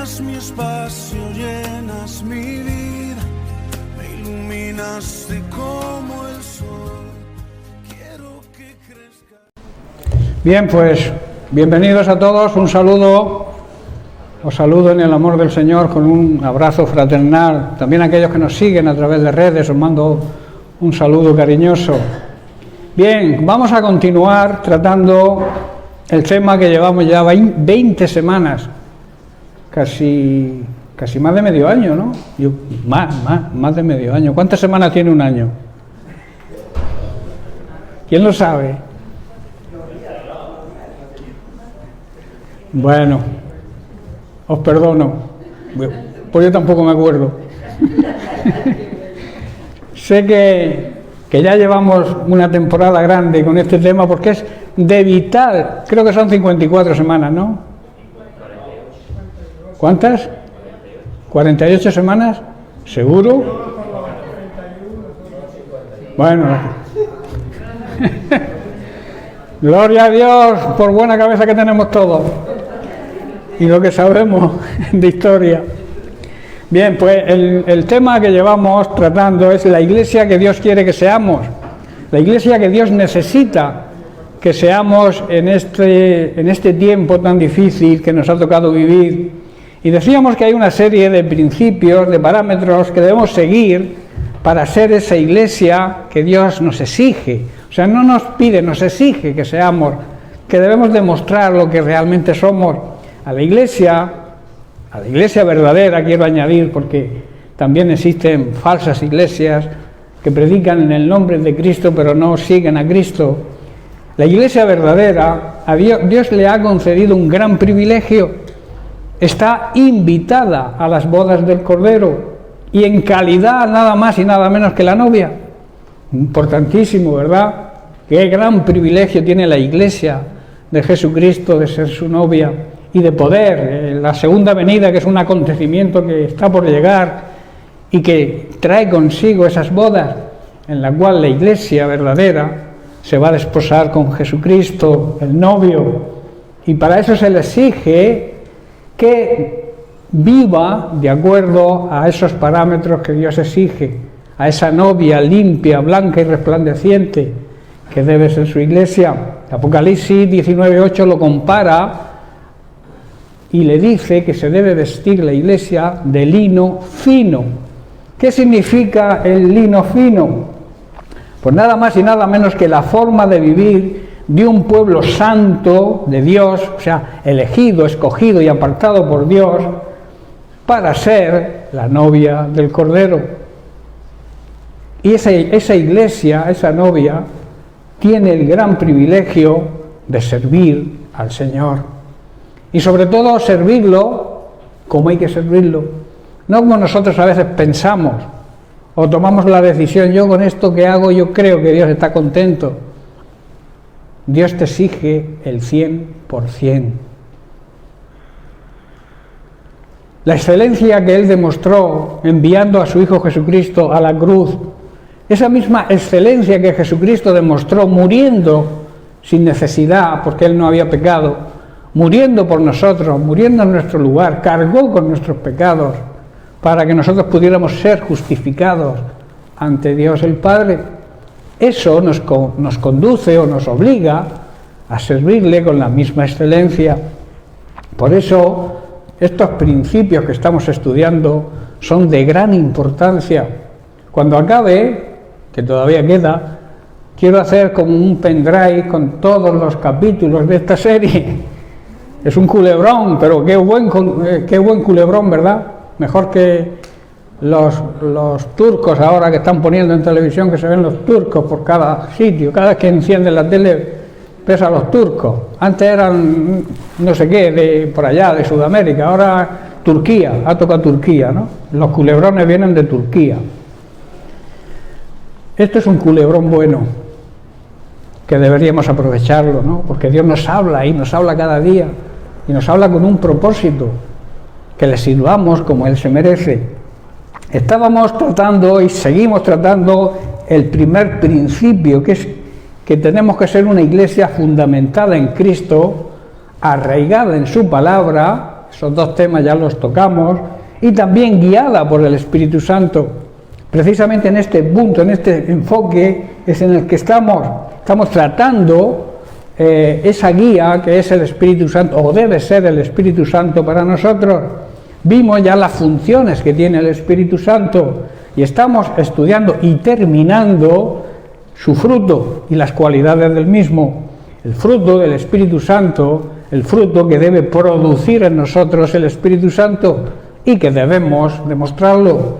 llenas mi espacio, llenas mi vida, me iluminaste como el sol. Quiero que crezca. Bien, pues bienvenidos a todos, un saludo, os saludo en el amor del Señor con un abrazo fraternal. También a aquellos que nos siguen a través de redes, os mando un saludo cariñoso. Bien, vamos a continuar tratando el tema que llevamos ya 20 semanas, casi más de medio año, ¿no? Más de medio año. ¿Cuántas semanas tiene un año? ¿Quién lo sabe? Bueno, os perdono, pues yo tampoco me acuerdo. Sé que ya llevamos una temporada grande con este tema porque es de vital, creo que son 54 semanas, ¿no? ¿Cuántas? ¿48 semanas? ¿Seguro? Bueno. Gloria a Dios por buena cabeza que tenemos todos y lo que sabemos de historia. Bien, pues el tema que llevamos tratando es la iglesia que Dios quiere que seamos, la iglesia que Dios necesita que seamos en este tiempo tan difícil que nos ha tocado vivir. Y decíamos que hay una serie de principios, de parámetros que debemos seguir para ser esa iglesia que Dios nos exige. O sea, no nos pide, nos exige que seamos, que debemos demostrar lo que realmente somos. A la iglesia verdadera, quiero añadir, porque también existen falsas iglesias que predican en el nombre de Cristo, pero no siguen a Cristo. La iglesia verdadera, a Dios le ha concedido un gran privilegio. Está invitada a las bodas del Cordero y en calidad nada más y nada menos que la novia. Importantísimo, ¿verdad? Qué gran privilegio tiene la iglesia de Jesucristo de ser su novia y de poder, la segunda venida, que es un acontecimiento que está por llegar y que trae consigo esas bodas en la cual la iglesia verdadera se va a desposar con Jesucristo, el novio, y para eso se le exige que viva de acuerdo a esos parámetros que Dios exige, a esa novia limpia, blanca y resplandeciente que debe ser su iglesia. Apocalipsis 19:8 lo compara y le dice que se debe vestir la iglesia de lino fino. ¿Qué significa el lino fino? Pues nada más y nada menos que la forma de vivir de un pueblo santo de Dios, o sea, elegido, escogido y apartado por Dios para ser la novia del Cordero. Y esa iglesia, esa novia, tiene el gran privilegio de servir al Señor. Y sobre todo servirlo como hay que servirlo. No como nosotros a veces pensamos o tomamos la decisión, yo con esto que hago yo creo que Dios está contento. Dios te exige el 100%. La excelencia que Él demostró enviando a su Hijo Jesucristo a la cruz, esa misma excelencia que Jesucristo demostró muriendo sin necesidad, porque Él no había pecado, muriendo por nosotros, muriendo en nuestro lugar, cargó con nuestros pecados para que nosotros pudiéramos ser justificados ante Dios el Padre. Eso nos conduce o nos obliga a servirle con la misma excelencia. Por eso, estos principios que estamos estudiando son de gran importancia. Cuando acabe, que todavía queda, quiero hacer como un pendrive con todos los capítulos de esta serie. Es un culebrón, pero qué buen culebrón, ¿verdad? Mejor que los turcos ahora que están poniendo en televisión, que se ven los turcos por cada sitio. Cada vez que encienden la tele ves a los turcos. Antes eran no sé qué, de por allá, de Sudamérica. Ahora Turquía, ha tocado Turquía, ¿no? Los culebrones vienen de Turquía. Esto es un culebrón bueno, que deberíamos aprovecharlo, ¿no? Porque Dios nos habla y nos habla cada día. Y nos habla con un propósito, que le sirvamos como Él se merece. Estábamos tratando y seguimos tratando el primer principio, que es que tenemos que ser una iglesia fundamentada en Cristo, arraigada en su palabra, esos dos temas ya los tocamos, y también guiada por el Espíritu Santo. Precisamente en este punto, en este enfoque, es en el que estamos tratando esa guía que es el Espíritu Santo, o debe ser el Espíritu Santo para nosotros. Vimos ya las funciones que tiene el Espíritu Santo y estamos estudiando y terminando su fruto y las cualidades del mismo. El fruto del Espíritu Santo, el fruto que debe producir en nosotros el Espíritu Santo y que debemos demostrarlo.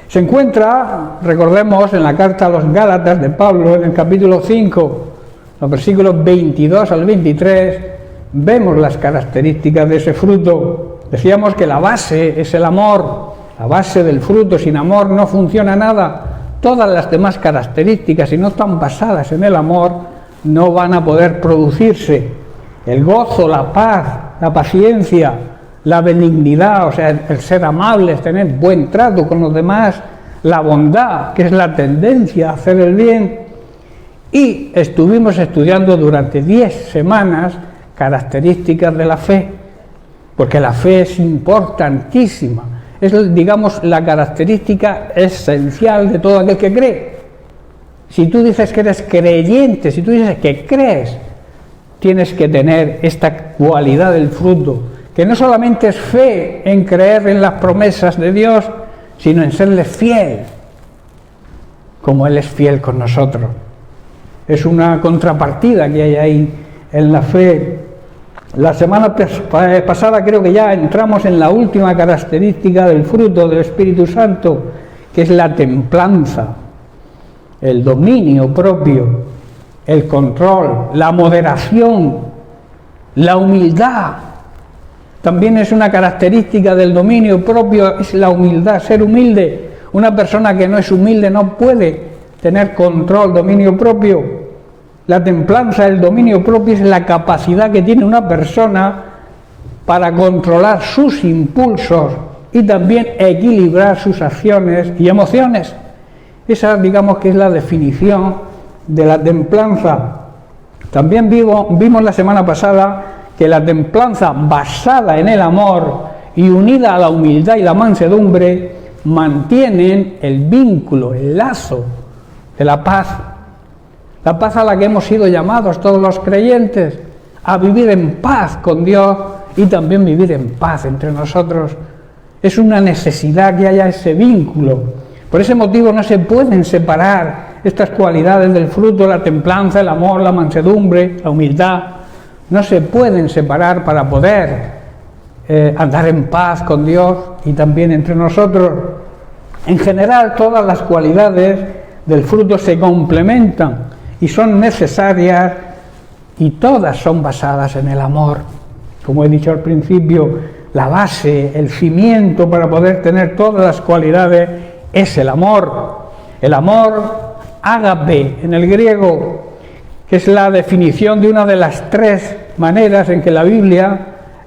Se encuentra, recordemos, en la carta a los Gálatas de Pablo, en el capítulo 5, los versículos 22 al 23, vemos las características de ese fruto. Decíamos que la base es el amor, la base del fruto. Sin amor no funciona nada. Todas las demás características, si no están basadas en el amor, no van a poder producirse. El gozo, la paz, la paciencia, la benignidad, o sea, el ser amables, tener buen trato con los demás, la bondad, que es la tendencia a hacer el bien. Y estuvimos estudiando durante 10 semanas características de la fe, porque la fe es importantísima, es, digamos, la característica esencial de todo aquel que cree. Si tú dices que eres creyente, si tú dices que crees, tienes que tener esta cualidad del fruto, que no solamente es fe en creer en las promesas de Dios, sino en serle fiel, como Él es fiel con nosotros. Es una contrapartida que hay ahí en la fe. La semana pasada creo que ya entramos en la última característica del fruto del Espíritu Santo, que es la templanza, el dominio propio, el control, la moderación, la humildad. También es una característica del dominio propio, es la humildad, ser humilde. Una persona que no es humilde no puede tener control, dominio propio. La templanza, el dominio propio, es la capacidad que tiene una persona para controlar sus impulsos y también equilibrar sus acciones y emociones. Esa, digamos, que es la definición de la templanza. También vimos la semana pasada que la templanza basada en el amor y unida a la humildad y la mansedumbre mantienen el vínculo, el lazo de la paz a la que hemos sido llamados todos los creyentes, a vivir en paz con Dios y también vivir en paz entre nosotros. Es una necesidad que haya ese vínculo. Por ese motivo no se pueden separar estas cualidades del fruto, la templanza, el amor, la mansedumbre, la humildad. No se pueden separar para poder andar en paz con Dios y también entre nosotros. En general, todas las cualidades del fruto se complementan y son necesarias, y todas son basadas en el amor. Como he dicho al principio, la base, el cimiento para poder tener todas las cualidades es el amor. El amor ágape en el griego, que es la definición de una de las 3 maneras en que la Biblia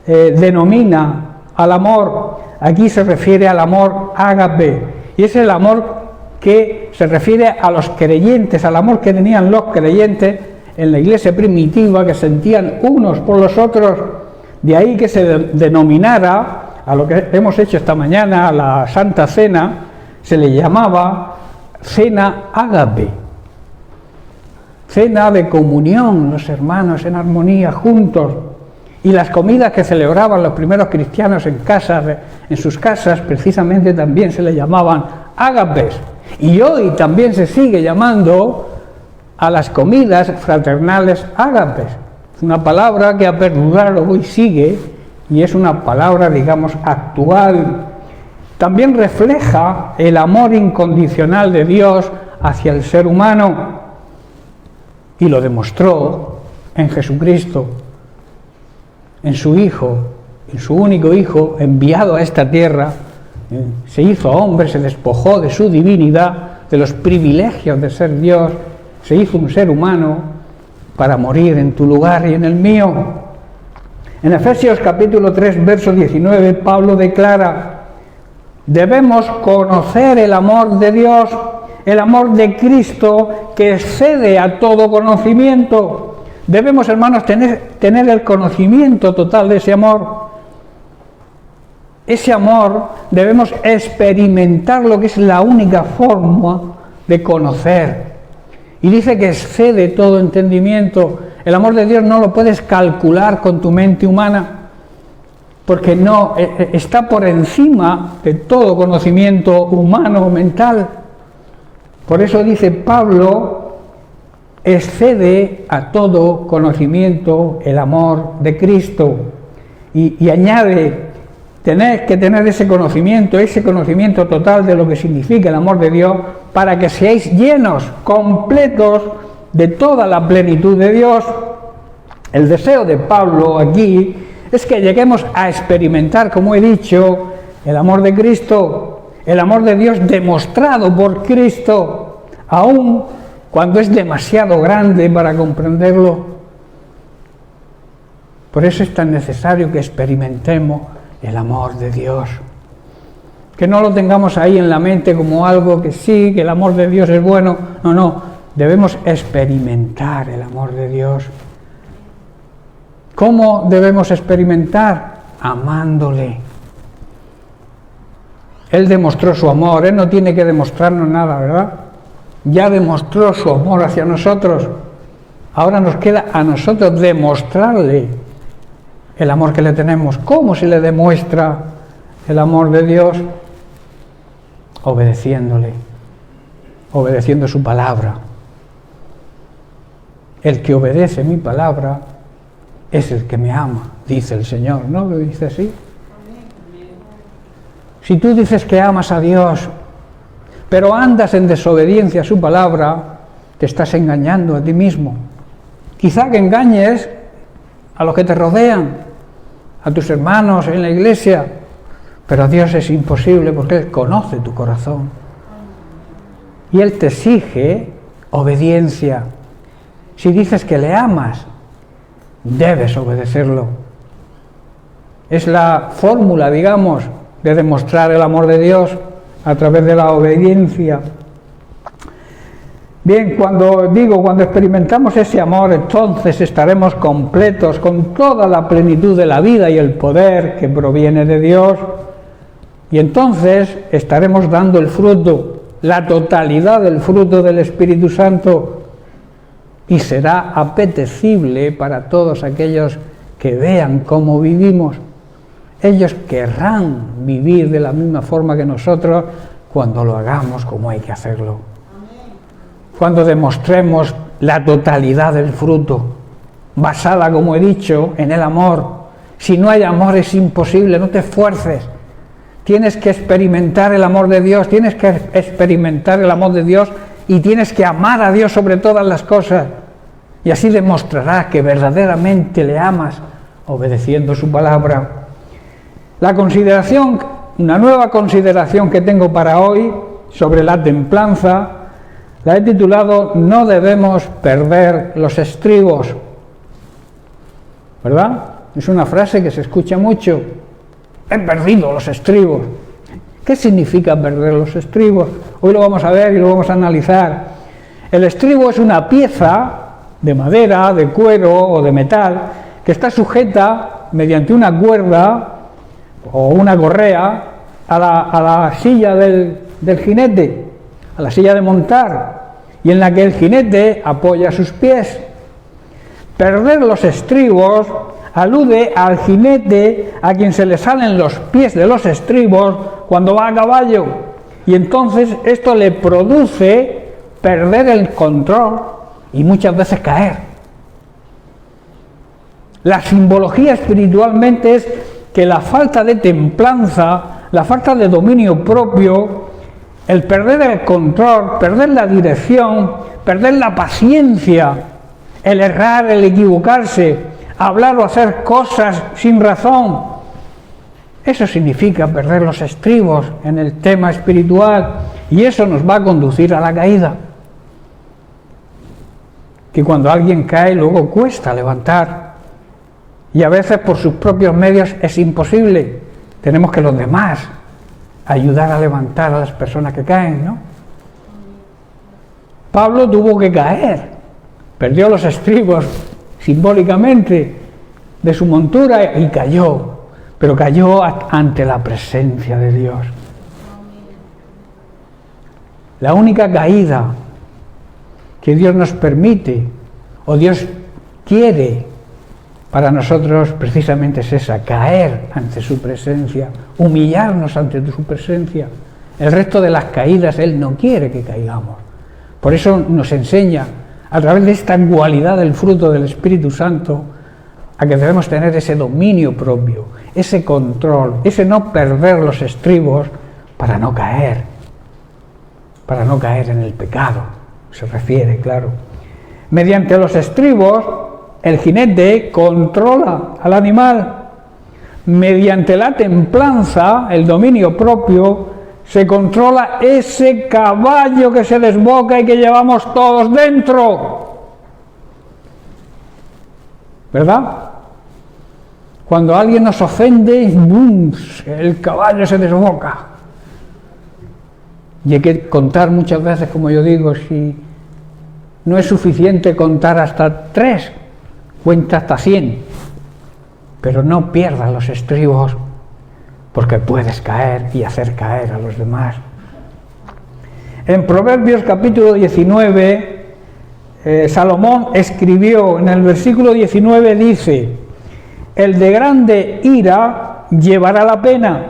denomina al amor. Aquí se refiere al amor ágape, y es el amor que se refiere a los creyentes, al amor que tenían los creyentes en la iglesia primitiva, que sentían unos por los otros. De ahí que se denominara, a lo que hemos hecho esta mañana, a la Santa Cena, se le llamaba cena ágape, cena de comunión, los hermanos en armonía, juntos. Y las comidas que celebraban los primeros cristianos en sus casas, precisamente también se le llamaban ágapes. Y hoy también se sigue llamando a las comidas fraternales ágapes. Es una palabra que ha perdurado, hoy sigue, y es una palabra, digamos, actual. También refleja el amor incondicional de Dios hacia el ser humano, y lo demostró en Jesucristo, en su Hijo, en su único Hijo, enviado a esta tierra. Se hizo hombre, se despojó de su divinidad, de los privilegios de ser Dios, se hizo un ser humano para morir en tu lugar y en el mío. En Efesios capítulo 3, verso 19, Pablo declara: debemos conocer el amor de Dios, el amor de Cristo que excede a todo conocimiento. Debemos, hermanos, tener el conocimiento total de ese amor. ese amor debemos experimentar lo que es la única forma de conocer. Y dice que excede todo entendimiento. El amor de Dios no lo puedes calcular con tu mente humana, porque no está por encima de todo conocimiento humano o mental. Por eso dice Pablo, excede a todo conocimiento el amor de Cristo. Y añade, tenéis que tener ese conocimiento total de lo que significa el amor de Dios, para que seáis llenos, completos de toda la plenitud de Dios. El deseo de Pablo aquí es que lleguemos a experimentar, como he dicho, el amor de Cristo, el amor de Dios demostrado por Cristo, aun cuando es demasiado grande para comprenderlo. Por eso es tan necesario que experimentemos el amor de Dios. Que no lo tengamos ahí en la mente como algo que sí, que el amor de Dios es bueno. No, debemos experimentar el amor de Dios. ¿Cómo debemos experimentar? Amándole. Él demostró su amor, Él no tiene que demostrarnos nada, ¿verdad? Ya demostró su amor hacia nosotros. Ahora nos queda a nosotros demostrarle el amor que le tenemos. ¿Cómo se le demuestra el amor de Dios? Obedeciéndole, obedeciendo su palabra. El que obedece mi palabra es el que me ama, dice el Señor, ¿no? ¿Lo dice así? Si tú dices que amas a Dios, pero andas en desobediencia a su palabra, te estás engañando a ti mismo. Quizá que engañes a los que te rodean, a tus hermanos en la iglesia, pero a Dios es imposible porque Él conoce tu corazón. Y Él te exige obediencia. Si dices que le amas, debes obedecerlo. Es la fórmula, digamos, de demostrar el amor de Dios a través de la obediencia. Bien, cuando experimentamos ese amor, entonces estaremos completos con toda la plenitud de la vida y el poder que proviene de Dios. Y entonces estaremos dando el fruto, la totalidad del fruto del Espíritu Santo, y será apetecible para todos aquellos que vean cómo vivimos. Ellos querrán vivir de la misma forma que nosotros cuando lo hagamos como hay que hacerlo. Cuando demostremos la totalidad del fruto, basada, como he dicho, en el amor. Si no hay amor es imposible, no te esfuerces. Tienes que experimentar el amor de Dios, tienes que experimentar el amor de Dios y tienes que amar a Dios sobre todas las cosas. Y así demostrarás que verdaderamente le amas, obedeciendo su palabra. Una nueva consideración que tengo para hoy sobre la templanza, la he titulado "No debemos perder los estribos", ¿verdad? Es una frase que se escucha mucho. He perdido los estribos. ¿Qué significa perder los estribos? Hoy lo vamos a ver y lo vamos a analizar. El estribo es una pieza de madera, de cuero o de metal que está sujeta mediante una cuerda o una correa a la silla del jinete, a la silla de montar, y en la que el jinete apoya sus pies. Perder los estribos alude al jinete a quien se le salen los pies de los estribos cuando va a caballo, y entonces esto le produce perder el control y muchas veces caer. La simbología espiritualmente es que la falta de templanza, la falta de dominio propio, el perder el control, perder la dirección, perder la paciencia, el errar, el equivocarse, hablar o hacer cosas sin razón, eso significa perder los estribos en el tema espiritual, y eso nos va a conducir a la caída. Que cuando alguien cae luego cuesta levantar, y a veces por sus propios medios es imposible. Tenemos que los demás ayudar a levantar a las personas que caen, ¿no? Pablo tuvo que caer, perdió los estribos simbólicamente de su montura y cayó, pero cayó ante la presencia de Dios. La única caída que Dios nos permite, o Dios quiere para nosotros, precisamente es esa: caer ante su presencia, humillarnos ante su presencia. El resto de las caídas Él no quiere que caigamos. Por eso nos enseña, a través de esta cualidad del fruto del Espíritu Santo, a que debemos tener ese dominio propio, ese control, ese no perder los estribos para no caer en el pecado, se refiere, claro. Mediante los estribos, el jinete controla al animal. Mediante la templanza, el dominio propio, se controla ese caballo que se desboca y que llevamos todos dentro. ¿Verdad? Cuando alguien nos ofende, ¡bum!, el caballo se desboca. Y hay que contar muchas veces, como yo digo, si no es suficiente contar hasta 3, cuenta hasta 100. Pero no pierdas los estribos, porque puedes caer y hacer caer a los demás. En Proverbios capítulo 19, Salomón escribió en el versículo 19, dice: el de grande ira llevará la pena,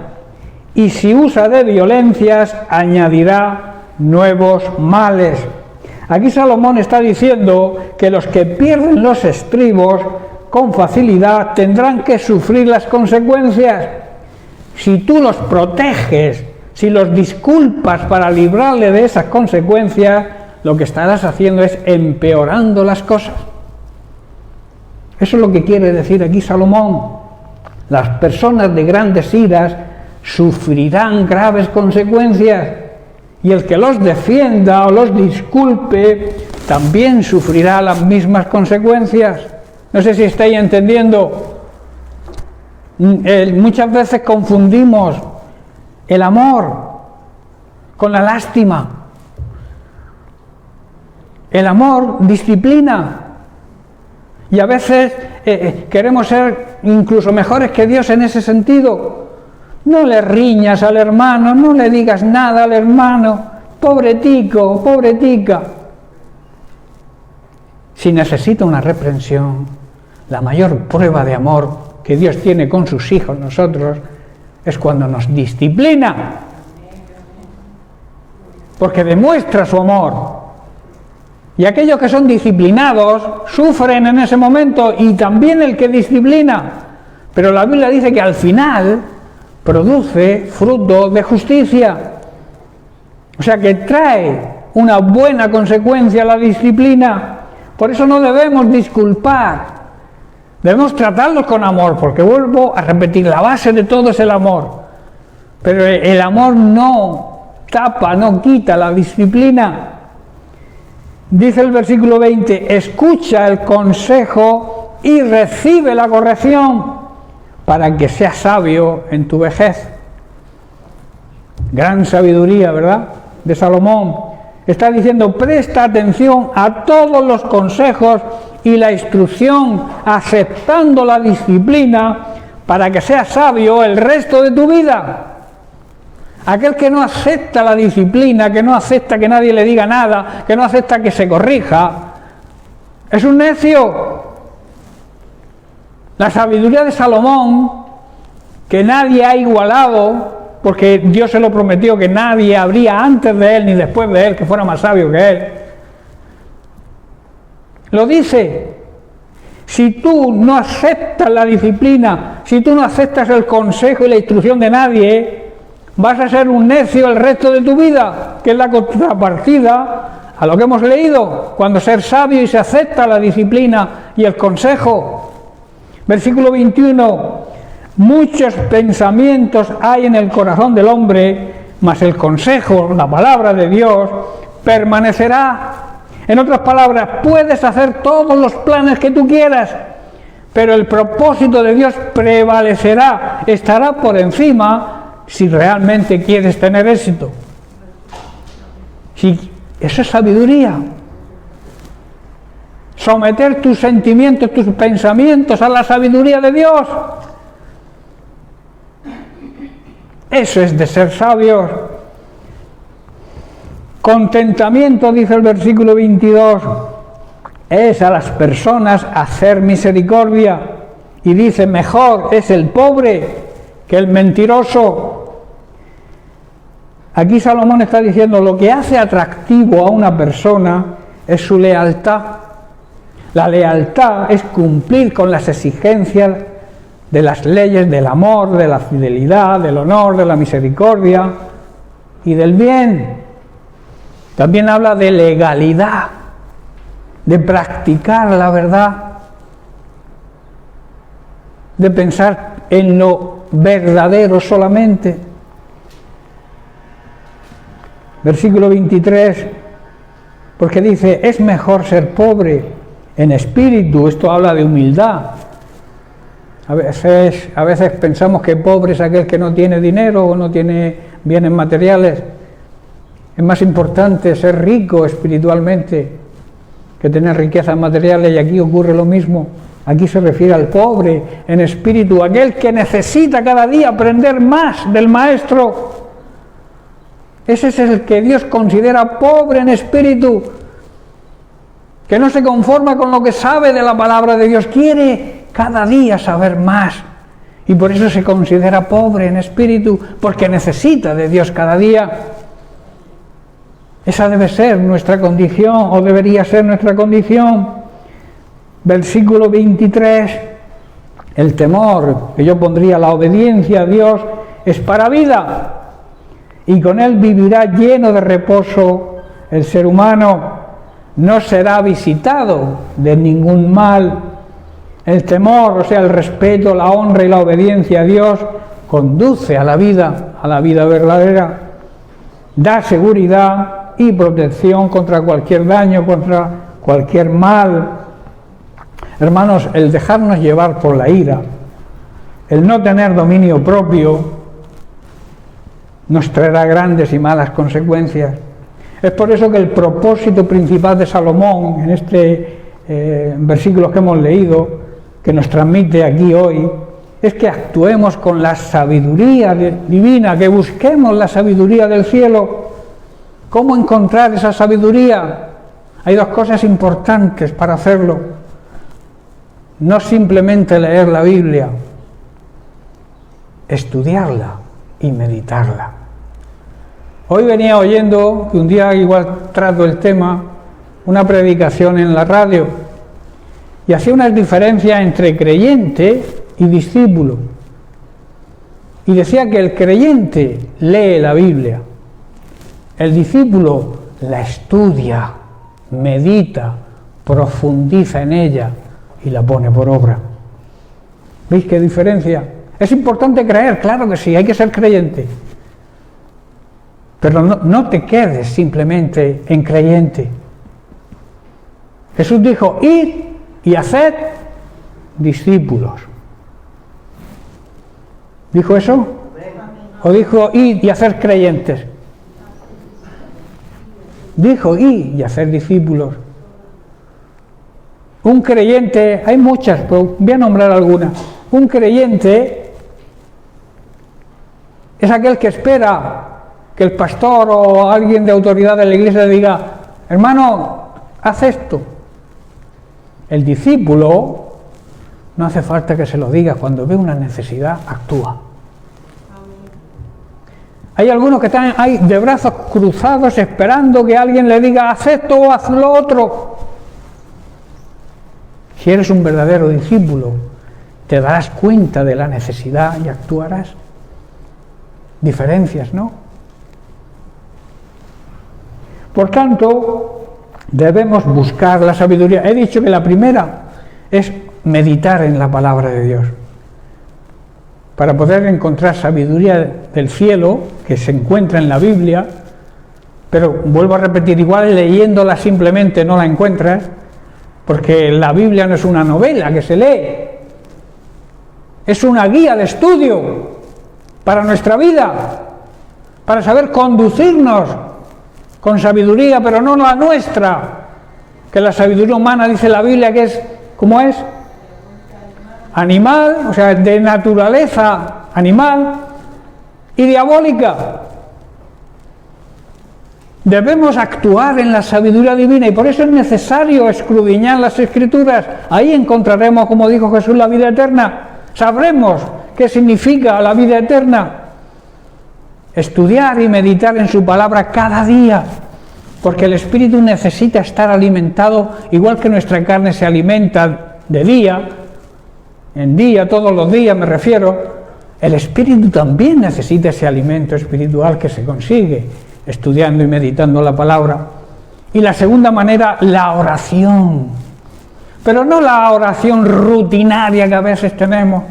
y si usa de violencias añadirá nuevos males. Aquí Salomón está diciendo que los que pierden los estribos con facilidad tendrán que sufrir las consecuencias. Si tú los proteges, si los disculpas para librarle de esas consecuencias, lo que estarás haciendo es empeorando las cosas. Eso es lo que quiere decir aquí Salomón. Las personas de grandes iras sufrirán graves consecuencias, y el que los defienda o los disculpe también sufrirá las mismas consecuencias. No sé si estáis entendiendo. Muchas veces confundimos el amor con la lástima. El amor disciplina, y a veces queremos ser incluso mejores que Dios en ese sentido. No le riñas al hermano, no le digas nada al hermano, pobre tico, pobretica. Si necesita una reprensión, la mayor prueba de amor que Dios tiene con sus hijos, nosotros, es cuando nos disciplina, porque demuestra su amor. Y aquellos que son disciplinados sufren en ese momento, y también el que disciplina, pero la Biblia dice que al final produce fruto de justicia. O sea que trae una buena consecuencia la disciplina. Por eso no debemos disculpar, debemos tratarlos con amor, porque vuelvo a repetir, la base de todo es el amor. Pero el amor no tapa, no quita la disciplina. Dice el versículo 20: escucha el consejo y recibe la corrección, para que seas sabio en tu vejez. Gran sabiduría, ¿verdad?, de Salomón. Está diciendo: presta atención a todos los consejos y la instrucción, aceptando la disciplina, para que seas sabio el resto de tu vida. Aquel que no acepta la disciplina, que no acepta que nadie le diga nada, que no acepta que se corrija, es un necio. La sabiduría de Salomón, que nadie ha igualado, porque Dios se lo prometió, que nadie habría antes de él ni después de él que fuera más sabio que él, lo dice: si tú no aceptas la disciplina, si tú no aceptas el consejo y la instrucción de nadie, vas a ser un necio el resto de tu vida, que es la contrapartida a lo que hemos leído, cuando ser sabio y se acepta la disciplina y el consejo. Versículo 21: muchos pensamientos hay en el corazón del hombre, mas el consejo, la palabra de Dios, permanecerá. En otras palabras, puedes hacer todos los planes que tú quieras, pero el propósito de Dios prevalecerá, estará por encima, si realmente quieres tener éxito. Eso es sabiduría. Someter tus sentimientos, tus pensamientos a la sabiduría de Dios. Eso es de ser sabios. Contentamiento, dice el versículo 22, es a las personas hacer misericordia. Y dice, mejor es el pobre que el mentiroso. Aquí Salomón está diciendo, lo que hace atractivo a una persona es su lealtad. La lealtad es cumplir con las exigencias de las leyes del amor, de la fidelidad, del honor, de la misericordia y del bien. También habla de legalidad, de practicar la verdad, de pensar en lo verdadero solamente. Versículo 23, porque dice, es mejor ser pobre en espíritu, esto habla de humildad. A veces pensamos que pobre es aquel que no tiene dinero o no tiene bienes materiales. Es más importante ser rico espiritualmente que tener riquezas materiales, y aquí ocurre lo mismo. Aquí se refiere al pobre en espíritu, aquel que necesita cada día aprender más del Maestro. Ese es el que Dios considera pobre en espíritu, que no se conforma con lo que sabe de la palabra de Dios, quiere cada día saber más, y por eso se considera pobre en espíritu, porque necesita de Dios cada día. Esa debe ser nuestra condición, o debería ser nuestra condición. Versículo 23, el temor, que yo pondría la obediencia a Dios, es para vida, y con él vivirá lleno de reposo el ser humano, no será visitado de ningún mal. El temor, o sea, el respeto, la honra y la obediencia a Dios, conduce a la vida verdadera, da seguridad y protección contra cualquier daño, contra cualquier mal. Hermanos, el dejarnos llevar por la ira, el no tener dominio propio, nos traerá grandes y malas consecuencias. Es por eso que el propósito principal de Salomón, en este versículo que hemos leído, que nos transmite aquí hoy, es que actuemos con la sabiduría divina, que busquemos la sabiduría del cielo. ¿Cómo encontrar esa sabiduría? Hay dos cosas importantes para hacerlo. No simplemente leer la Biblia, estudiarla y meditarla. Hoy venía oyendo, que un día igual trato el tema, una predicación en la radio, y hacía unas diferencias entre creyente y discípulo. Y decía que el creyente lee la Biblia, el discípulo la estudia, medita, profundiza en ella y la pone por obra. ¿Veis qué diferencia? Es importante creer, claro que sí, hay que ser creyente. Pero no te quedes simplemente en creyente. Jesús dijo, id y haced discípulos. ¿Dijo eso? ¿O dijo id y hacer creyentes? Dijo id y hacer discípulos. Un creyente, hay muchas, pero voy a nombrar algunas. Un creyente es aquel que espera que el pastor o alguien de autoridad de la iglesia le diga, hermano, haz esto. El discípulo no hace falta que se lo diga, cuando ve una necesidad, actúa. Hay algunos que están ahí de brazos cruzados esperando que alguien le diga, haz esto o haz lo otro. Si eres un verdadero discípulo, te darás cuenta de la necesidad y actuarás. Diferencias, ¿no? Por tanto, debemos buscar la sabiduría. He dicho que la primera es meditar en la palabra de Dios. Para poder encontrar sabiduría del cielo, que se encuentra en la Biblia, pero vuelvo a repetir, igual leyéndola simplemente no la encuentras, porque la Biblia no es una novela que se lee, es una guía de estudio para nuestra vida, para saber conducirnos con sabiduría, pero no la nuestra, que la sabiduría humana, dice la Biblia, que es, ¿cómo es? Animal, o sea, de naturaleza animal, y diabólica. Debemos actuar en la sabiduría divina y por eso es necesario escudriñar las Escrituras. Ahí encontraremos, como dijo Jesús, la vida eterna. Sabremos qué significa la vida eterna. Estudiar y meditar en su palabra cada día, porque el espíritu necesita estar alimentado, igual que nuestra carne se alimenta de día, en día, todos los días me refiero. El espíritu también necesita ese alimento espiritual que se consigue estudiando y meditando la palabra. Y la segunda manera, la oración. Pero no la oración rutinaria que a veces tenemos,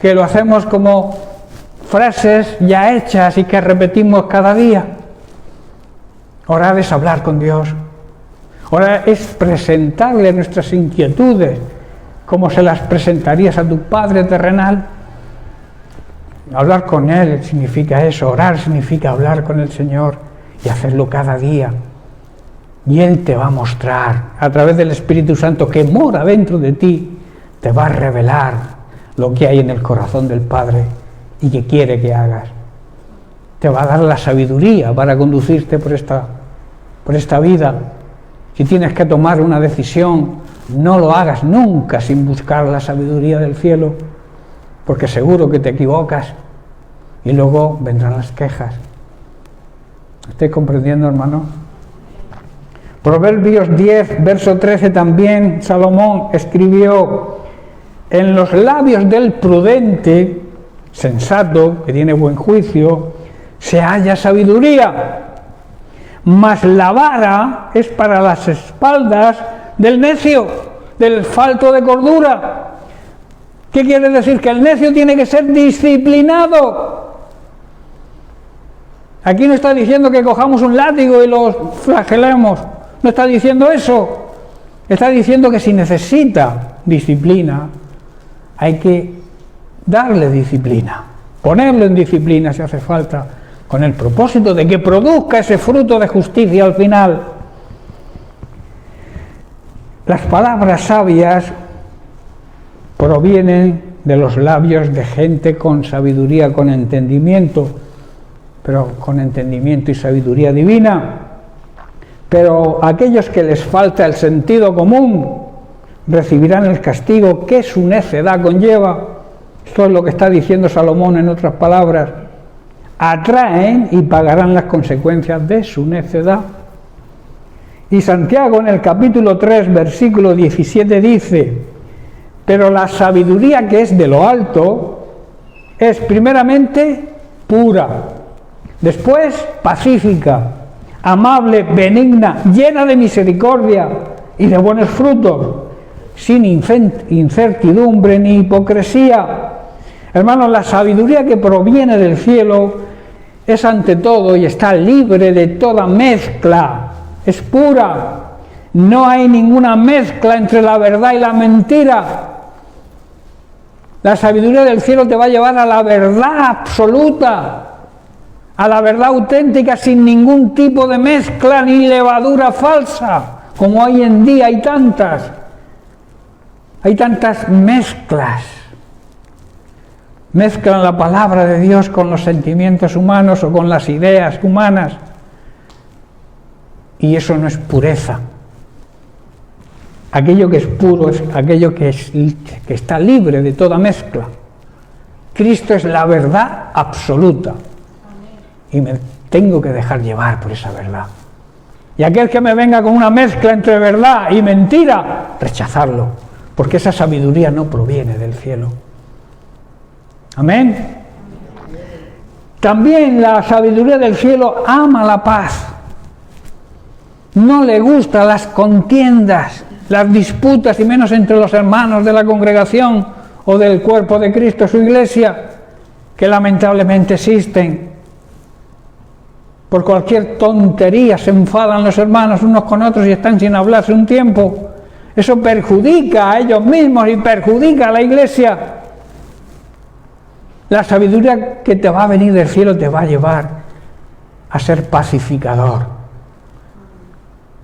que lo hacemos como frases ya hechas y que repetimos cada día. Orar es hablar con Dios. Orar es presentarle nuestras inquietudes, como se las presentarías a tu Padre terrenal. Hablar con Él significa eso, orar significa hablar con el Señor y hacerlo cada día. Y Él te va a mostrar, a través del Espíritu Santo que mora dentro de ti, te va a revelar lo que hay en el corazón del Padre y que quiere que hagas. Te va a dar la sabiduría para conducirte por esta vida. Si tienes que tomar una decisión, no lo hagas nunca sin buscar la sabiduría del cielo, porque seguro que te equivocas y luego vendrán las quejas. ¿Estáis comprendiendo, hermano? Proverbios 10, verso 13 también, Salomón escribió: en los labios del prudente, sensato, que tiene buen juicio, se halla sabiduría, mas la vara es para las espaldas del necio, del falto de cordura. ¿Qué quiere decir? Que el necio tiene que ser disciplinado. Aquí no está diciendo que cojamos un látigo y los flagelemos, no está diciendo eso. Está diciendo que si necesita disciplina, hay que darle disciplina, ponerlo en disciplina si hace falta, con el propósito de que produzca ese fruto de justicia al final. Las palabras sabias provienen de los labios de gente con sabiduría, con entendimiento, pero con entendimiento y sabiduría divina. Pero aquellos que les falta el sentido común recibirán el castigo que su necedad conlleva. Esto es lo que está diciendo Salomón en otras palabras. Atraen y pagarán las consecuencias de su necedad. Y Santiago en el capítulo 3, versículo 17 dice: pero la sabiduría que es de lo alto es primeramente pura, después pacífica, amable, benigna, llena de misericordia y de buenos frutos, sin incertidumbre ni hipocresía. Hermanos, la sabiduría que proviene del cielo es ante todo y está libre de toda mezcla, es pura, no hay ninguna mezcla entre la verdad y la mentira. La sabiduría del cielo te va a llevar a la verdad absoluta, a la verdad auténtica, sin ningún tipo de mezcla ni levadura falsa, como hoy en día hay tantas mezclas. Mezclan la palabra de Dios con los sentimientos humanos o con las ideas humanas, y eso no es pureza. Aquello que es puro es aquello que está libre de toda mezcla. Cristo es la verdad absoluta y me tengo que dejar llevar por esa verdad. Y aquel que me venga con una mezcla entre verdad y mentira, rechazarlo, porque esa sabiduría no proviene del cielo. Amén. También la sabiduría del cielo ama la paz. No le gustan las contiendas, las disputas, y menos entre los hermanos de la congregación o del cuerpo de Cristo, su iglesia, que lamentablemente existen. Por cualquier tontería se enfadan los hermanos unos con otros y están sin hablarse un tiempo. Eso perjudica a ellos mismos y perjudica a la iglesia. La sabiduría que te va a venir del cielo te va a llevar a ser pacificador,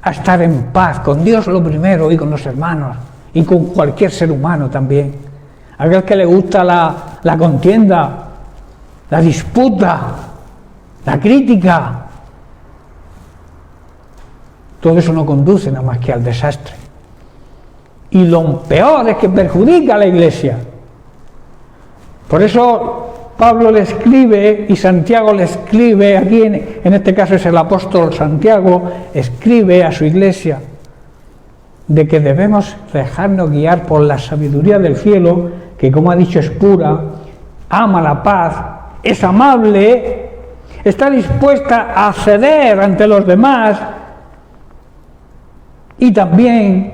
a estar en paz con Dios lo primero y con los hermanos y con cualquier ser humano también. Aquel que le gusta la contienda la disputa, la crítica. Todo eso no conduce nada más que al desastre. Y lo peor es que perjudica a la Iglesia. Por eso Pablo le escribe y Santiago le escribe, aquí en este caso es el apóstol Santiago, escribe a su Iglesia de que debemos dejarnos guiar por la sabiduría del cielo, que como ha dicho es pura, ama la paz, es amable, está dispuesta a ceder ante los demás y también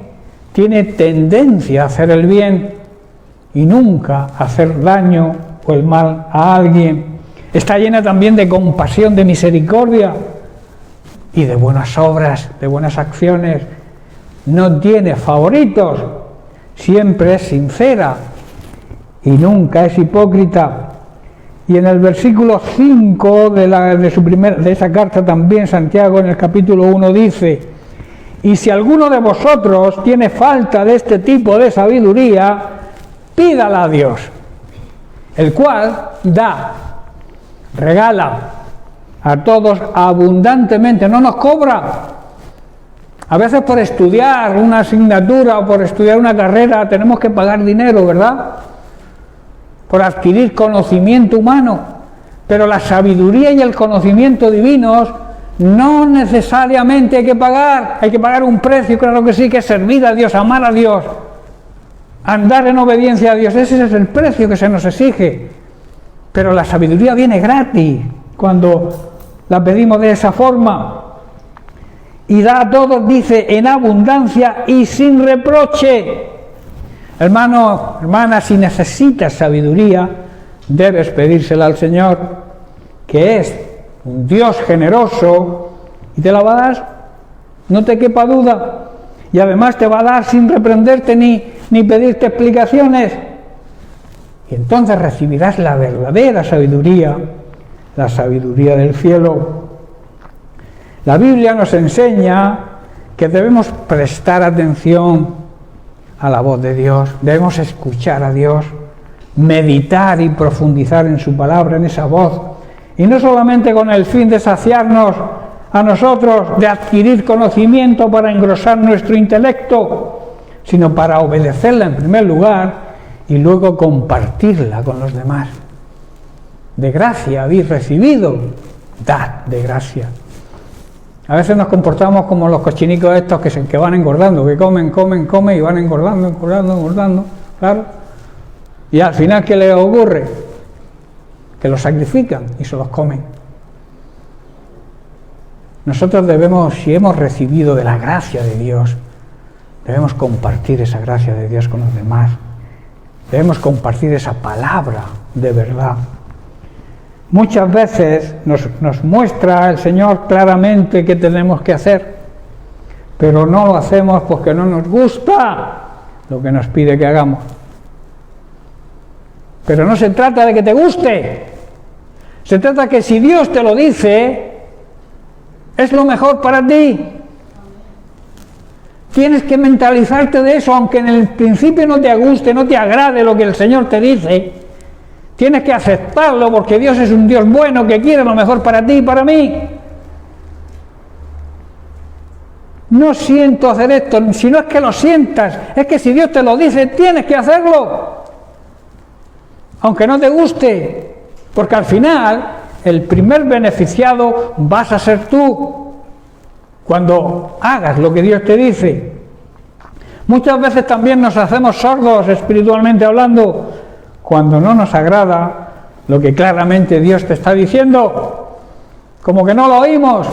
tiene tendencia a hacer el bien y nunca a hacer daño o el mal a alguien. Está llena también de compasión, de misericordia y de buenas obras, de buenas acciones. No tiene favoritos, siempre es sincera y nunca es hipócrita. Y en el versículo 5 de esa carta también, Santiago en el capítulo 1 dice: y si alguno de vosotros tiene falta de este tipo de sabiduría, pídala a Dios, el cual da, regala a todos abundantemente, no nos cobra. A veces por estudiar una asignatura o por estudiar una carrera tenemos que pagar dinero, ¿verdad? Por adquirir conocimiento humano, pero la sabiduría y el conocimiento divinos no necesariamente hay que pagar un precio, claro que sí, que es servir a Dios, amar a Dios, andar en obediencia a Dios, ese es el precio que se nos exige, pero la sabiduría viene gratis cuando la pedimos de esa forma. Y da a todos, dice, en abundancia y sin reproche. Hermano, hermana, si necesitas sabiduría, debes pedírsela al Señor, que es un Dios generoso, y te la va a dar, no te quepa duda. Y además te va a dar sin reprenderte ni pedirte explicaciones. Y entonces recibirás la verdadera sabiduría, la sabiduría del cielo. La Biblia nos enseña que debemos prestar atención a la voz de Dios, debemos escuchar a Dios, meditar y profundizar en su palabra, en esa voz, y no solamente con el fin de saciarnos a nosotros, de adquirir conocimiento para engrosar nuestro intelecto, sino para obedecerla en primer lugar y luego compartirla con los demás. De gracia habéis recibido, dad de gracia. A veces nos comportamos como los cochinicos estos que van engordando, que comen y van engordando, claro. Y al final, ¿qué les ocurre? Que los sacrifican y se los comen. Nosotros debemos, si hemos recibido de la gracia de Dios, debemos compartir esa gracia de Dios con los demás. Debemos compartir esa palabra de verdad. Muchas veces nos muestra el Señor claramente qué tenemos que hacer, pero no lo hacemos porque no nos gusta lo que nos pide que hagamos. Pero no se trata de que te guste, se trata que si Dios te lo dice, es lo mejor para ti. Tienes que mentalizarte de eso, aunque en el principio no te guste, no te agrade lo que el Señor te dice. Tienes que aceptarlo porque Dios es un Dios bueno que quiere lo mejor para ti y para mí. No siento hacer esto, si no es que lo sientas, es que si Dios te lo dice, tienes que hacerlo. Aunque no te guste, porque al final el primer beneficiado vas a ser tú cuando hagas lo que Dios te dice. Muchas veces también nos hacemos sordos espiritualmente hablando cuando no nos agrada lo que claramente Dios te está diciendo, como que no lo oímos.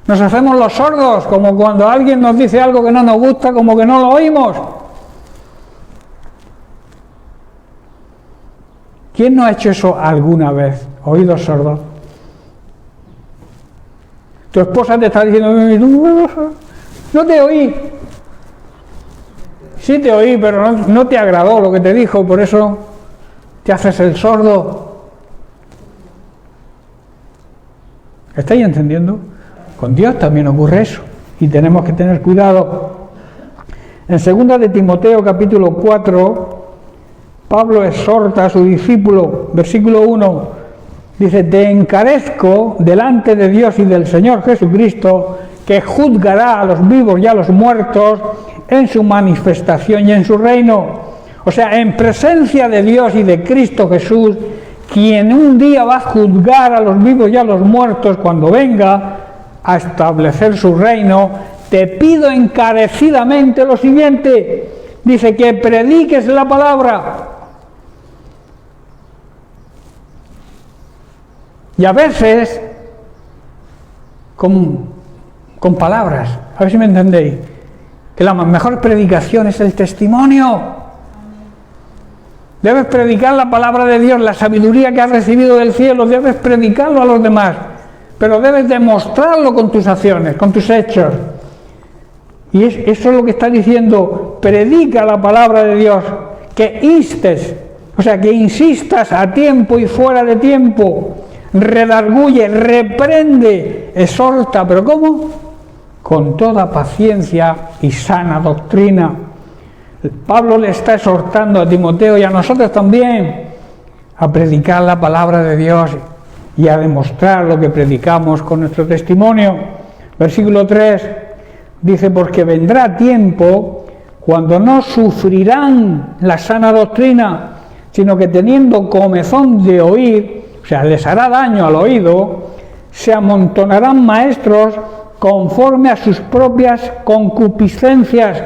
Nos hacemos los sordos, como cuando alguien nos dice algo que no nos gusta, como que no lo oímos. ¿Quién no ha hecho eso alguna vez? ¿Oídos sordos? Tu esposa te está diciendo, no te oí. Sí te oí, pero no te agradó lo que te dijo, por eso te haces el sordo. ¿Estáis entendiendo? Con Dios también ocurre eso, y tenemos que tener cuidado. En 2 de Timoteo capítulo 4, Pablo exhorta a su discípulo, versículo 1, dice: te encarezco delante de Dios y del Señor Jesucristo, que juzgará a los vivos y a los muertos en su manifestación y en su reino. O sea, en presencia de Dios y de Cristo Jesús, quien un día va a juzgar a los vivos y a los muertos cuando venga a establecer su reino, te pido encarecidamente lo siguiente, dice, que prediques la palabra. Y a veces, con palabras, a ver si me entendéis, que la mejor predicación es el testimonio. Debes predicar la palabra de Dios, la sabiduría que has recibido del cielo, debes predicarlo a los demás, pero debes demostrarlo con tus acciones, con tus hechos. Y eso es lo que está diciendo, predica la palabra de Dios, que instes, o sea, que insistas a tiempo y fuera de tiempo, redarguye, reprende, exhorta, pero ¿cómo? Con toda paciencia y sana doctrina. Pablo le está exhortando a Timoteo y a nosotros también a predicar la palabra de Dios y a demostrar lo que predicamos con nuestro testimonio. Versículo 3 dice: porque vendrá tiempo cuando no sufrirán la sana doctrina, sino que teniendo comezón de oír, o sea, les hará daño al oído, se amontonarán maestros conforme a sus propias concupiscencias,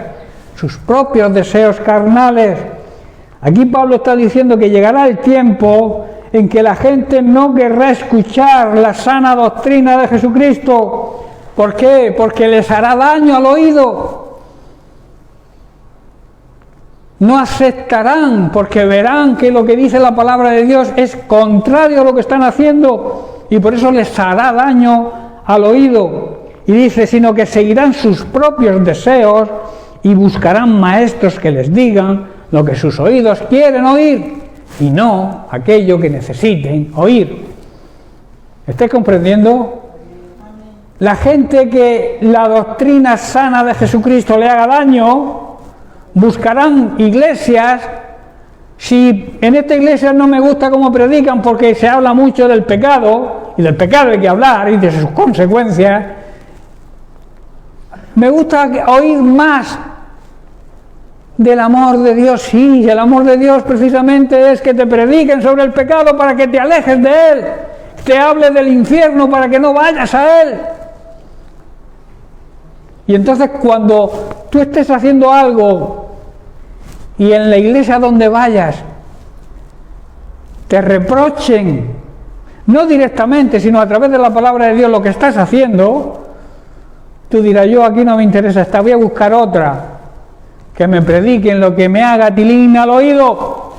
sus propios deseos carnales. Aquí Pablo está diciendo que llegará el tiempo en que la gente no querrá escuchar la sana doctrina de Jesucristo. ¿Por qué? Porque les hará daño al oído. No aceptarán, porque verán que lo que dice la palabra de Dios es contrario a lo que están haciendo, y por eso les hará daño al oído. Y dice, sino que seguirán sus propios deseos y buscarán maestros que les digan lo que sus oídos quieren oír y no aquello que necesiten oír. ¿Estáis comprendiendo? La gente que la doctrina sana de Jesucristo le haga daño, buscarán iglesias. Si en esta iglesia no me gusta cómo predican porque se habla mucho del pecado, y del pecado hay que hablar y de sus consecuencias, me gusta oír más del amor de Dios. Sí, el amor de Dios precisamente es que te prediquen sobre el pecado para que te alejes de él, te hable del infierno para que no vayas a él. Y entonces cuando tú estés haciendo algo y en la iglesia donde vayas te reprochen, no directamente, sino a través de la palabra de Dios, lo que estás haciendo, tú dirás, yo aquí no me interesa esta, voy a buscar otra que me prediquen lo que me haga tilín al oído.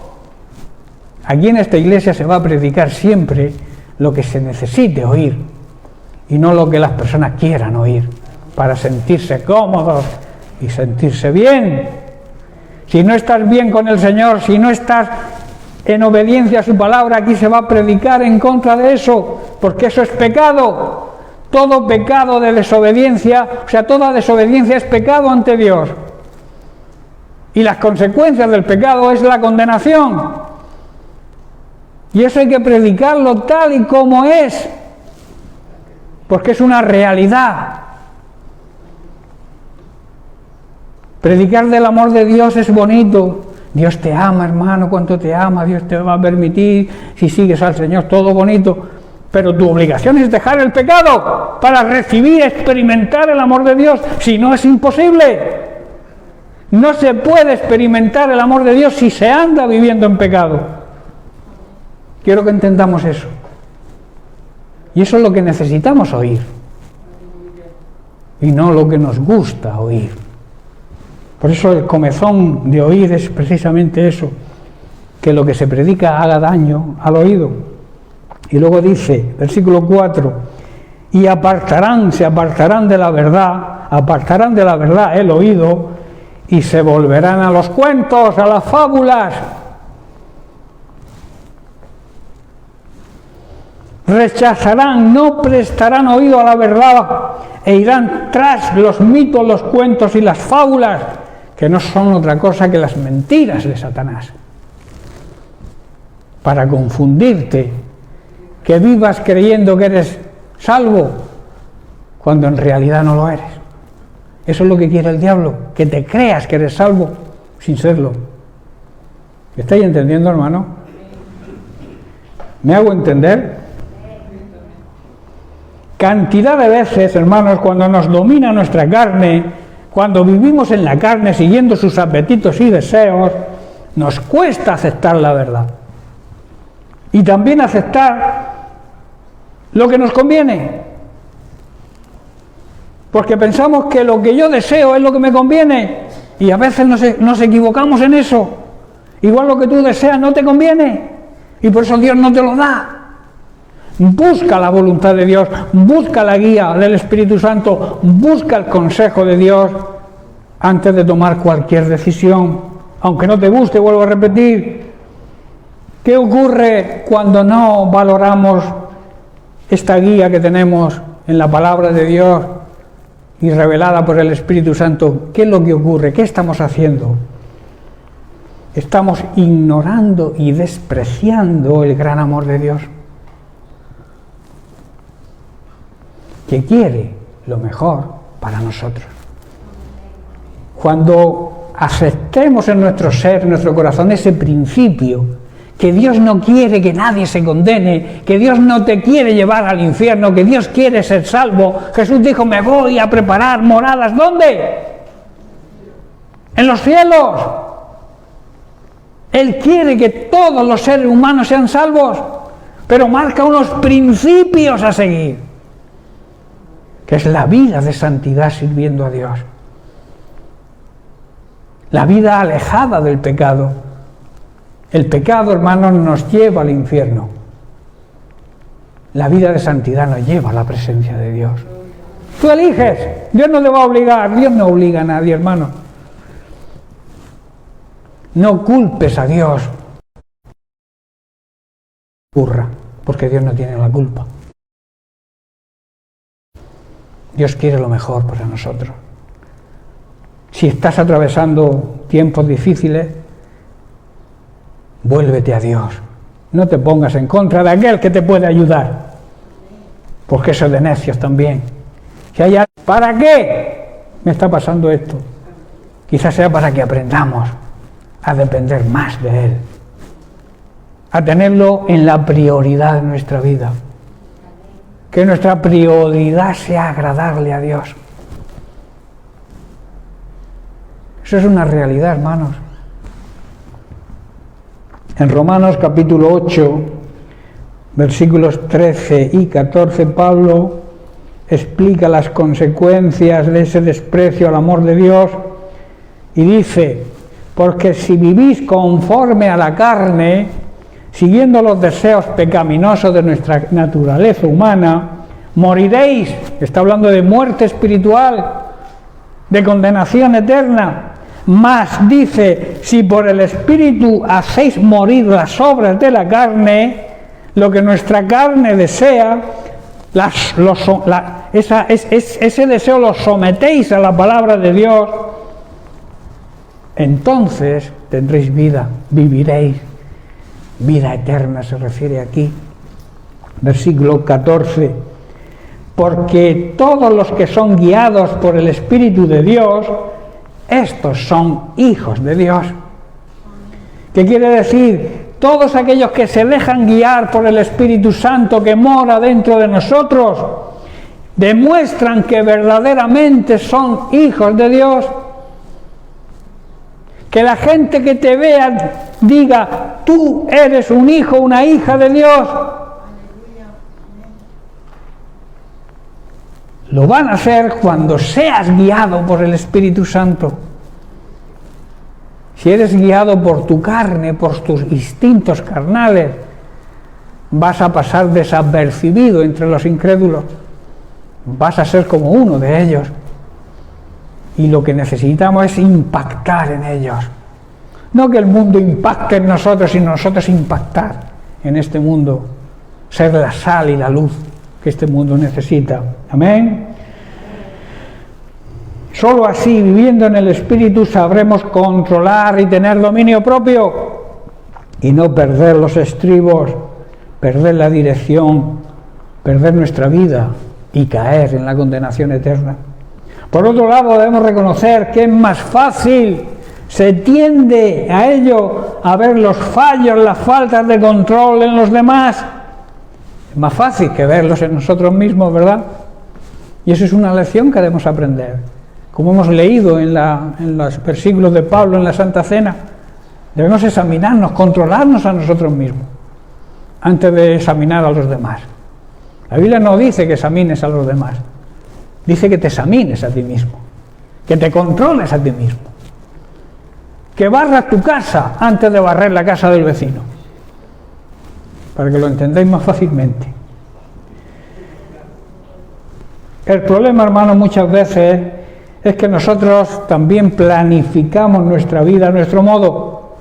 Aquí en esta iglesia se va a predicar siempre lo que se necesite oír y no lo que las personas quieran oír para sentirse cómodos y sentirse bien. Si no estás bien con el Señor, si no estás en obediencia a su palabra, aquí se va a predicar en contra de eso, porque eso es pecado. Todo pecado de desobediencia, o sea, toda desobediencia es pecado ante Dios. Y las consecuencias del pecado es la condenación. Y eso hay que predicarlo tal y como es, porque es una realidad. Predicar del amor de Dios es bonito. Dios te ama, hermano, cuánto te ama, Dios te va a permitir, si sigues al Señor, todo bonito. Pero tu obligación es dejar el pecado para recibir, experimentar el amor de Dios. Si no, es imposible. No se puede experimentar el amor de Dios si se anda viviendo en pecado. Quiero que entendamos eso. Y eso es lo que necesitamos oír. Y no lo que nos gusta oír. Por eso el comezón de oír es precisamente eso. Que lo que se predica haga daño al oído. Y luego dice, versículo 4, y se apartarán de la verdad el oído, y se volverán a los cuentos, a las fábulas. Rechazarán, no prestarán oído a la verdad, e irán tras los mitos, los cuentos y las fábulas, que no son otra cosa que las mentiras de Satanás. para confundirte, que vivas creyendo que eres salvo, cuando en realidad no lo eres. Eso es lo que quiere el diablo, que te creas que eres salvo sin serlo. ¿Me estáis entendiendo, hermano? ¿Me hago entender? Cantidad de veces, hermanos, cuando nos domina nuestra carne, cuando vivimos en la carne siguiendo sus apetitos y deseos, nos cuesta aceptar la verdad. Y también aceptar lo que nos conviene. Porque pensamos que lo que yo deseo es lo que me conviene. Y a veces nos equivocamos en eso. Igual lo que tú deseas no te conviene. Y por eso Dios no te lo da. Busca la voluntad de Dios, busca la guía del Espíritu Santo, busca el consejo de Dios antes de tomar cualquier decisión. Aunque no te guste, vuelvo a repetir. ¿Qué ocurre cuando no valoramos esta guía que tenemos en la palabra de Dios y revelada por el Espíritu Santo? ¿Qué es lo que ocurre? ¿Qué estamos haciendo? Estamos ignorando y despreciando el gran amor de Dios, que quiere lo mejor para nosotros. Cuando aceptemos en nuestro ser, en nuestro corazón, ese principio, que Dios no quiere que nadie se condene, que Dios no te quiere llevar al infierno, que Dios quiere ser salvo. Jesús dijo, me voy a preparar moradas. ¿Dónde? En los cielos. Él quiere que todos los seres humanos sean salvos, pero marca unos principios a seguir, que es la vida de santidad sirviendo a Dios. La vida alejada del pecado. El pecado, hermanos, nos lleva al infierno. La vida de santidad nos lleva a la presencia de Dios. Tú eliges. Dios no te va a obligar. Dios no obliga a nadie, hermano. No culpes a Dios. Porque Dios no tiene la culpa. Dios quiere lo mejor para nosotros. Si estás atravesando tiempos difíciles, vuélvete a Dios. No te pongas en contra de aquel que te puede ayudar, porque eso es de necios también. Si hay algo, ¿para qué me está pasando esto? Quizás sea para que aprendamos a depender más de Él, a tenerlo en la prioridad de nuestra vida. Que nuestra prioridad sea agradarle a Dios. Eso es una realidad, hermanos. En Romanos capítulo 8, versículos 13 y 14, Pablo explica las consecuencias de ese desprecio al amor de Dios y dice, porque si vivís conforme a la carne, siguiendo los deseos pecaminosos de nuestra naturaleza humana, moriréis. Está hablando de muerte espiritual, de condenación eterna. Mas dice, si por el Espíritu hacéis morir las obras de la carne, lo que nuestra carne desea, ese deseo lo sometéis a la palabra de Dios, entonces tendréis vida, viviréis. Vida eterna se refiere aquí. Versículo 14. Porque todos los que son guiados por el Espíritu de Dios, estos son hijos de Dios. ¿Qué quiere decir? Todos aquellos que se dejan guiar por el Espíritu Santo que mora dentro de nosotros, demuestran que verdaderamente son hijos de Dios. Que la gente que te vea diga, tú eres un hijo, una hija de Dios. Lo van a hacer cuando seas guiado por el Espíritu Santo. Si eres guiado por tu carne, por tus instintos carnales, vas a pasar desapercibido entre los incrédulos. Vas a ser como uno de ellos. Y lo que necesitamos es impactar en ellos. No que el mundo impacte en nosotros, sino nosotros impactar en este mundo. Ser la sal y la luz que este mundo necesita. Amén. Solo así, viviendo en el Espíritu, sabremos controlar y tener dominio propio. y no perder los estribos, perder la dirección, perder nuestra vida y caer en la condenación eterna. Por otro lado, debemos reconocer que es más fácil, se tiende a ello, a ver los fallos, las faltas de control en los demás. Es más fácil que verlos en nosotros mismos, ¿verdad? Y eso es una lección que debemos aprender. Como hemos leído en los versículos de Pablo en la Santa Cena, debemos examinarnos, controlarnos a nosotros mismos, antes de examinar a los demás. La Biblia no dice que examines a los demás, dice que te examines a ti mismo, que te controles a ti mismo, que barras tu casa antes de barrer la casa del vecino, para que lo entendáis más fácilmente. El problema, hermanos, muchas veces es que nosotros también planificamos nuestra vida a nuestro modo.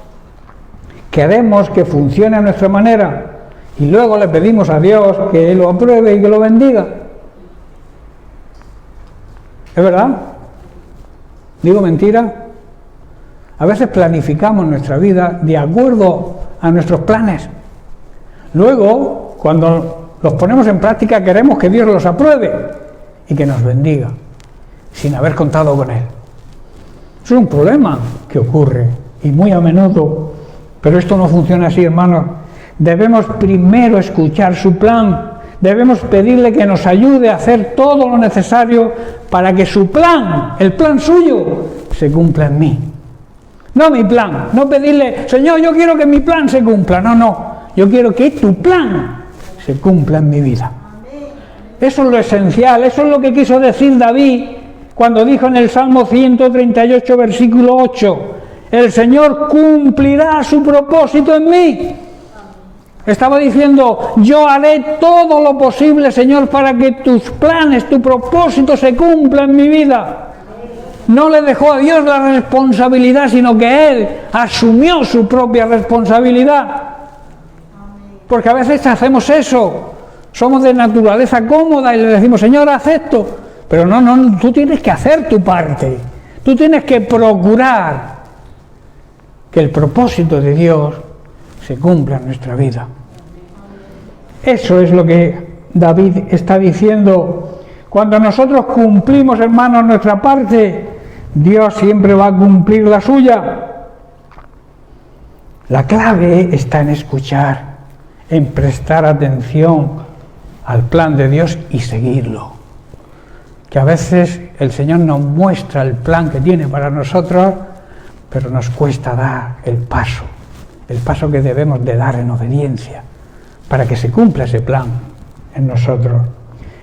Queremos que funcione a nuestra manera y luego le pedimos a Dios que lo apruebe y que lo bendiga. ¿Es verdad? ¿Digo mentira? A veces planificamos nuestra vida de acuerdo a nuestros planes. Luego, cuando los ponemos en práctica, queremos que Dios los apruebe y que nos bendiga, sin haber contado con Él. Es un problema que ocurre, y muy a menudo, pero esto no funciona así, hermanos. Debemos primero escuchar su plan, debemos pedirle que nos ayude a hacer todo lo necesario para que su plan, el plan suyo, se cumpla en mí. No mi plan, no pedirle, Señor, yo quiero que mi plan se cumpla, no, yo quiero que tu plan se cumpla en mi vida. Eso es lo esencial, eso es lo que quiso decir David cuando dijo en el Salmo 138, versículo 8, el Señor cumplirá su propósito en mí. Estaba diciendo, yo haré todo lo posible, Señor, para que tus planes, tu propósito se cumpla en mi vida. No le dejó a Dios la responsabilidad, sino que Él asumió su propia responsabilidad. Porque a veces hacemos eso. Somos de naturaleza cómoda y le decimos, Señor, haz esto. Pero no, tú tienes que hacer tu parte. Tú tienes que procurar que el propósito de Dios se cumpla en nuestra vida. Eso es lo que David está diciendo. Cuando nosotros cumplimos, hermanos, nuestra parte, Dios siempre va a cumplir la suya. La clave está en escuchar, en prestar atención al plan de Dios y seguirlo. Que a veces el Señor nos muestra el plan que tiene para nosotros, pero nos cuesta dar el paso que debemos de dar en obediencia, para que se cumpla ese plan en nosotros.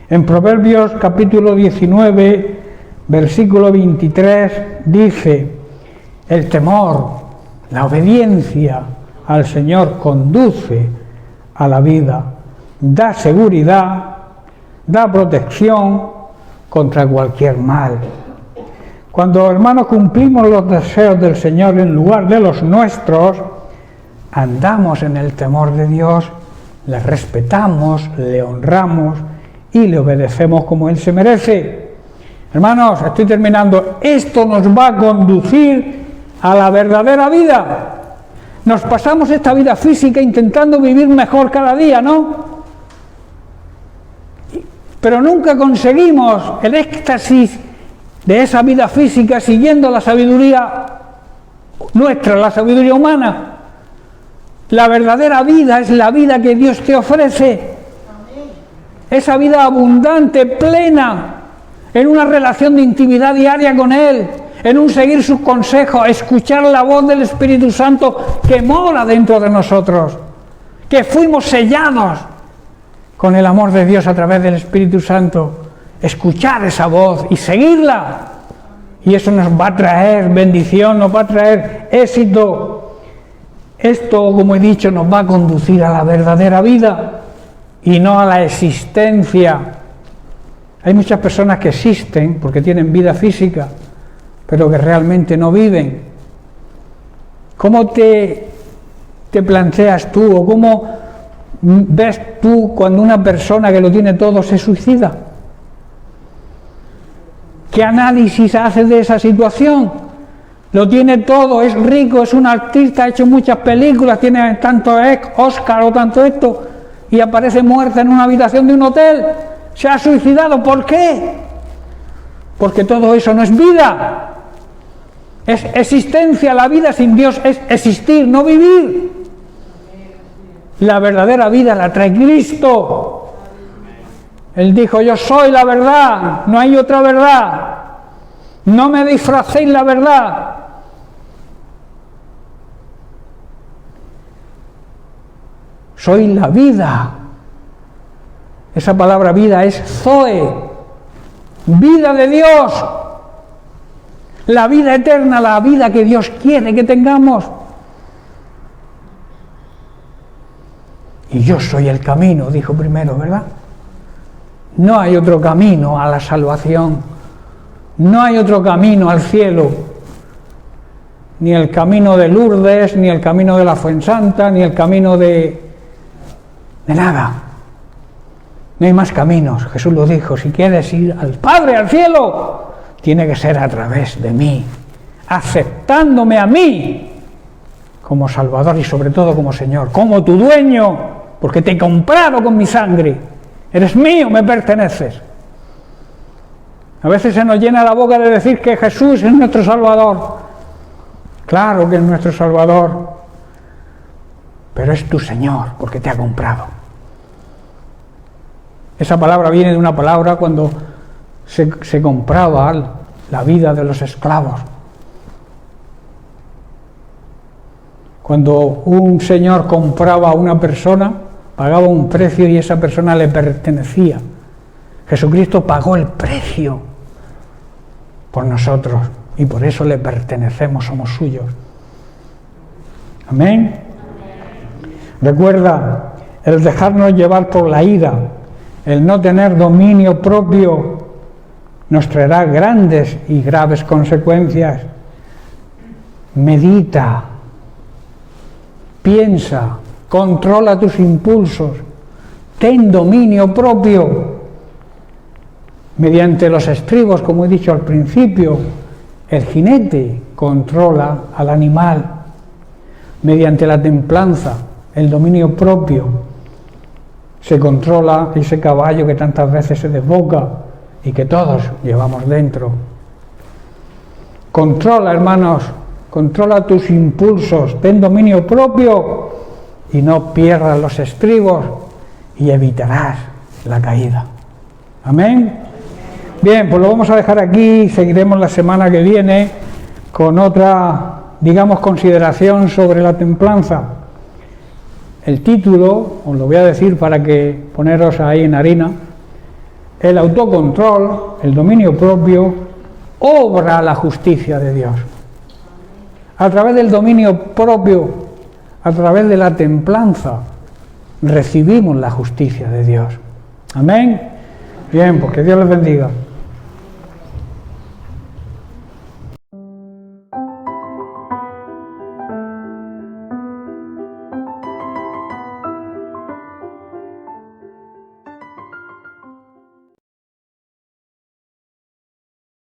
En Proverbios capítulo 19, versículo 23, dice, el temor, la obediencia al Señor conduce a la vida, da seguridad, da protección contra cualquier mal. Cuando, hermanos, cumplimos los deseos del Señor en lugar de los nuestros, andamos en el temor de Dios, le respetamos, le honramos y le obedecemos como Él se merece. Hermanos, estoy terminando. Esto nos va a conducir a la verdadera vida. Nos pasamos esta vida física intentando vivir mejor cada día, ¿no? Pero nunca conseguimos el éxtasis de esa vida física siguiendo la sabiduría nuestra, la sabiduría humana. La verdadera vida es la vida que Dios te ofrece. Esa vida abundante, plena, en una relación de intimidad diaria con Él, en un seguir sus consejos, escuchar la voz del Espíritu Santo que mora dentro de nosotros, que fuimos sellados con el amor de Dios a través del Espíritu Santo, escuchar esa voz y seguirla. Y eso nos va a traer bendición, nos va a traer éxito. Esto, como he dicho, nos va a conducir a la verdadera vida y no a la existencia. Hay muchas personas que existen porque tienen vida física, pero que realmente no viven. ¿Cómo te planteas tú o cómo ves tú cuando una persona que lo tiene todo se suicida? ¿Qué análisis haces de esa situación? Lo tiene todo, es rico, es un artista, ha hecho muchas películas, tiene tanto Oscar o tanto esto, y aparece muerta en una habitación de un hotel. Se ha suicidado. ¿Por qué? Porque todo eso no es vida. Es existencia. La vida sin Dios es existir, no vivir. La verdadera vida la trae Cristo. Él dijo: yo soy la verdad, no hay otra verdad. No me disfracéis la verdad. Soy la vida. Esa palabra vida es Zoe, vida de Dios, la vida eterna, la vida que Dios quiere que tengamos. Y yo soy el camino, dijo primero, ¿verdad? No hay otro camino a la salvación, no hay otro camino al cielo, ni el camino de Lourdes, ni el camino de la Fuensanta, ni el camino de nada. No hay más caminos. Jesús lo dijo: si quieres ir al Padre, al cielo, tiene que ser a través de mí, aceptándome a mí como Salvador y sobre todo como Señor, como tu dueño, porque te he comprado con mi sangre. Eres mío, me perteneces. A veces se nos llena la boca de decir que Jesús es nuestro Salvador. Claro que es nuestro Salvador, pero es tu Señor, porque te ha comprado. Esa palabra viene de una palabra cuando se compraba la vida de los esclavos. Cuando un señor compraba a una persona, pagaba un precio y esa persona le pertenecía. Jesucristo pagó el precio por nosotros y por eso le pertenecemos, somos suyos. Amén. Recuerda, el dejarnos llevar por la ira, el no tener dominio propio, nos traerá grandes y graves consecuencias. Medita, piensa, controla tus impulsos, ten dominio propio. Mediante los estribos, como he dicho al principio, el jinete controla al animal. Mediante la templanza, el dominio propio, se controla ese caballo que tantas veces se desboca y que todos llevamos dentro. Controla, hermanos, controla tus impulsos, ten dominio propio y no pierdas los estribos y evitarás la caída. Amén. Bien, pues lo vamos a dejar aquí, seguiremos la semana que viene con otra, digamos, consideración sobre la templanza. El título, os lo voy a decir para que poneros ahí en harina: el autocontrol, el dominio propio, obra la justicia de Dios. A través del dominio propio, a través de la templanza, recibimos la justicia de Dios. Amén. Bien, pues que Dios les bendiga.